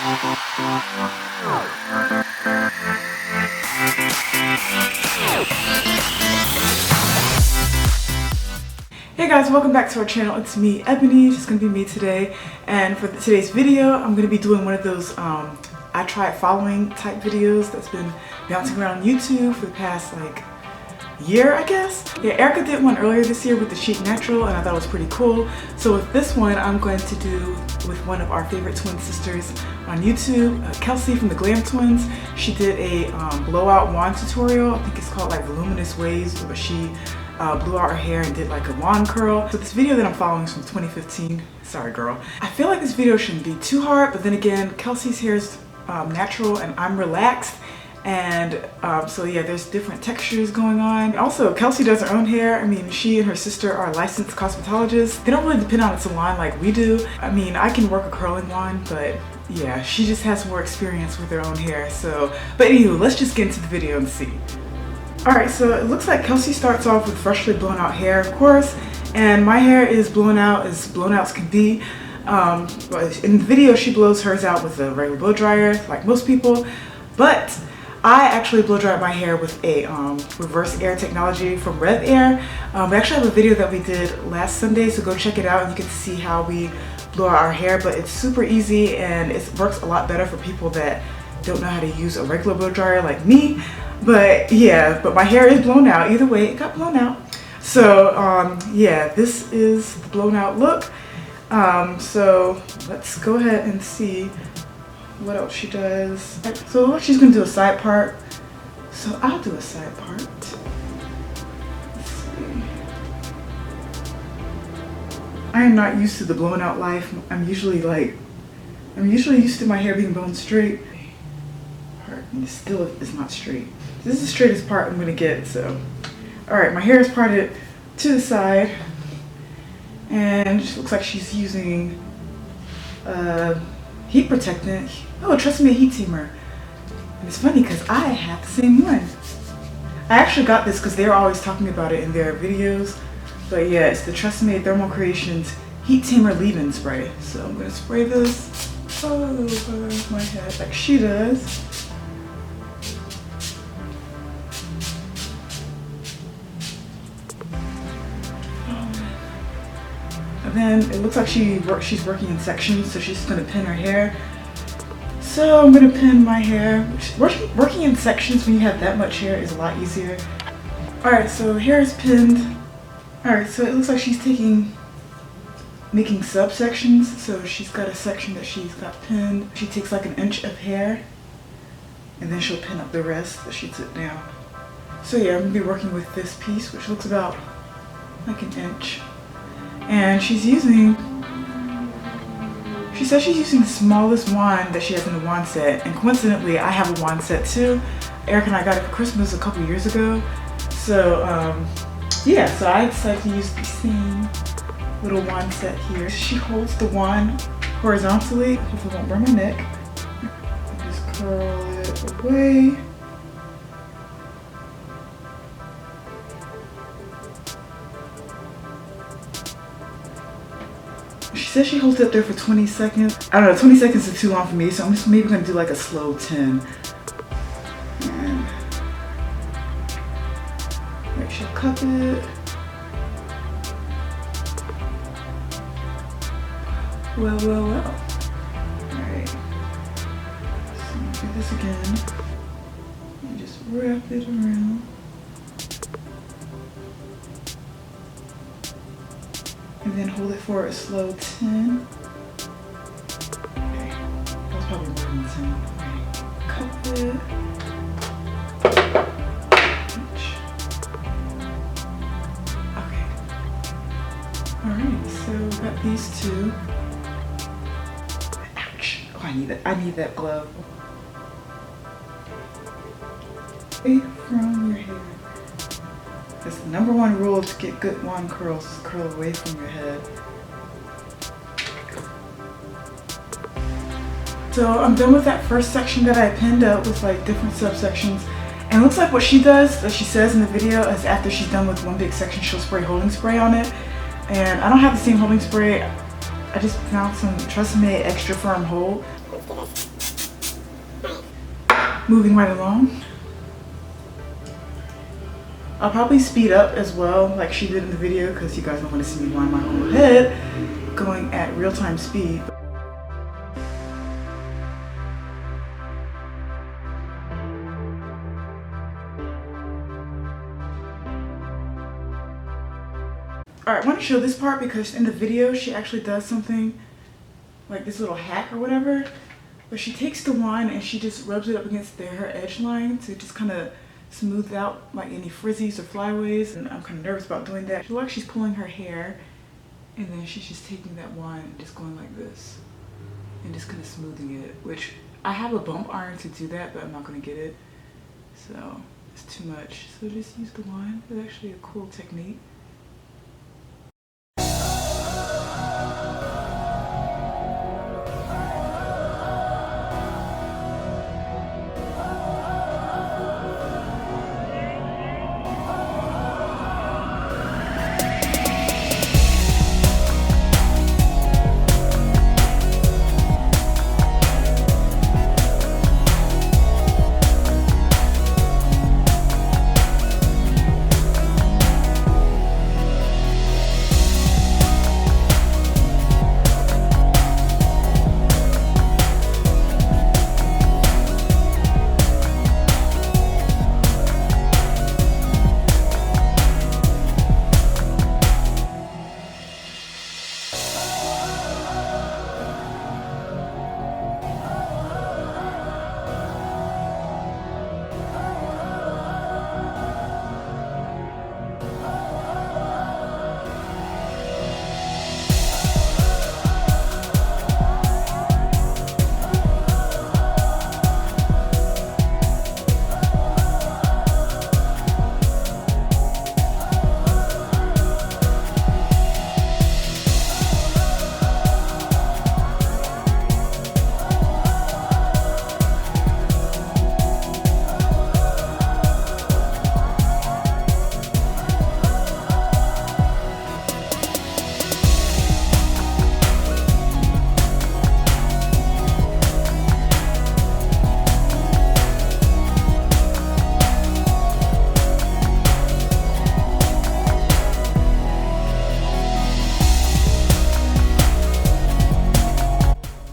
Hey guys, welcome back to our channel. It's me, Eboni. It's just gonna be me today, and for today's video I'm gonna be doing one of those I tried following type videos that's been bouncing around YouTube for the past like year, I guess. Yeah, Erica did one earlier this year with the Chic Natural and I thought it was pretty cool. So with this one I'm going to do with one of our favorite twin sisters on YouTube, Kelsey from the GlamTwinz. She did a blowout wand tutorial. I think it's called like voluminous waves, but she blew out her hair and did like a wand curl. So this video that I'm following is from 2015. Sorry girl. I feel like this video shouldn't be too hard, but then again, Kelsey's hair is natural and I'm relaxed. And so yeah, there's different textures going on. Also, Kelsey does her own hair. I mean, she and her sister are licensed cosmetologists. They don't really depend on a salon like we do. I mean, I can work a curling wand, but yeah, she just has more experience with her own hair. So, but anywho, let's just get into the video and see. Alright, so it looks like Kelsey starts off with freshly blown out hair, of course, and my hair is blown out as blown out as can be. But in the video, she blows hers out with a regular blow dryer, like most people, but I actually blow dried my hair with a reverse air technology from REVAIR. We actually have a video that we did last Sunday, so go check it out and you get to see how we blow out our hair, but it's super easy and it works a lot better for people that don't know how to use a regular blow dryer like me. But yeah, but my hair is blown out. Either way, it got blown out. So yeah, this is the blown out look. So let's go ahead and see what else she does. So she's gonna do a side part. So I'll do a side part. Let's see. I am not used to the blown out life. I'm usually used to my hair being blown straight. And it still is not straight. This is the straightest part I'm gonna get, so. All right, my hair is parted to the side and it looks like she's using heat protectant. Oh, Tresemme heat tamer. And it's funny because I have the same one. I actually got this because they're always talking about it in their videos. But yeah, it's the Tresemme Thermal Creations heat tamer leave-in spray. So I'm gonna spray this all over my head like she does. Then it looks like she's working in sections, so she's gonna pin her hair. So I'm gonna pin my hair. Working in sections when you have that much hair is a lot easier. Alright, so hair is pinned. Alright, so it looks like she's making subsections. So she's got a section that she's got pinned. She takes like an inch of hair and then she'll pin up the rest that she took down. So yeah, I'm gonna be working with this piece, which looks about like an inch. And she says she's using the smallest wand that she has in the wand set. And coincidentally, I have a wand set too. Erica and I got it for Christmas a couple years ago. So yeah, so I decided to use the same little wand set here. She holds the wand horizontally. Hopefully it won't burn my neck. Just curl it away. She says she holds it up there for 20 seconds. I don't know, 20 seconds is too long for me, so I'm just maybe gonna do like a slow 10. And maybe she'll cup it. Well. Alright. So I'm gonna do this again. And just wrap it around. And then hold it for a slow 10. Okay, that was probably more than 10. Okay, cup it. Okay. Alright, so got these two. Ouch. Oh, I need that glove. Away from your hair. That's the #1 rule to get good wand curls, is curl away from your head. So I'm done with that first section that I pinned up with like different subsections. And it looks like what she does, as she says in the video, is after she's done with one big section, she'll spray holding spray on it. And I don't have the same holding spray. I just found some Tresemme Extra Firm Hold. moving right along. I'll probably speed up as well like she did in the video because you guys don't want to see me wind my whole head going at real-time speed. Alright, I want to show this part because in the video she actually does something like this little hack or whatever, but she takes the wand and she just rubs it up against her edge line to just kind of smooth out like any frizzies or flyaways, and I'm kind of nervous about doing that. She looks like she's pulling her hair and then she's just taking that wand and just going like this and just kind of smoothing it, which I have a bump iron to do that, but I'm not going to get it, so it's too much. So just use the wand. It's actually a cool technique.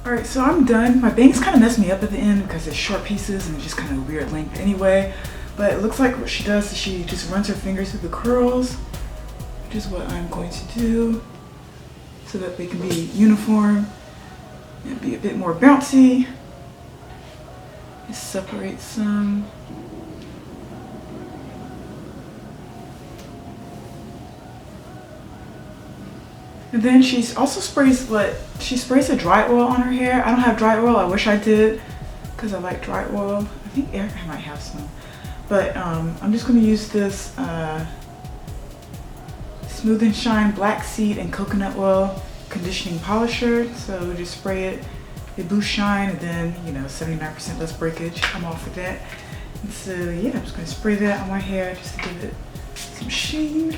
Alright, so I'm done. My bangs kind of messed me up at the end because it's short pieces and it's just kind of weird length anyway. But it looks like what she does is she just runs her fingers through the curls, which is what I'm going to do so that they can be uniform and be a bit more bouncy. Just separate some. And then she also sprays a dry oil on her hair. I don't have dry oil. I wish I did because I like dry oil. I think Erica might have some. But I'm just going to use this Smooth and Shine Blackseed and Coconut Oil Conditioning Polisher. So just spray it. It boosts shine and then, you know, 79% less breakage. I'm all for that. And so yeah, I'm just going to spray that on my hair just to give it some sheen.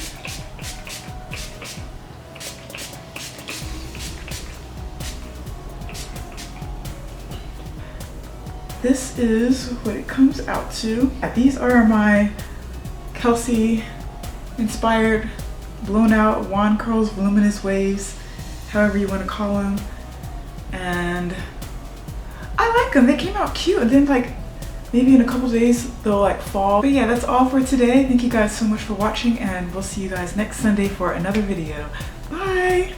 This is what it comes out to. These are my Kelsey inspired blown out wand curls, voluminous waves, however you want to call them. And I like them. They came out cute, and then like maybe in a couple days they'll like fall. But yeah, that's all for today. Thank you guys so much for watching, and we'll see you guys next Sunday for another video. Bye!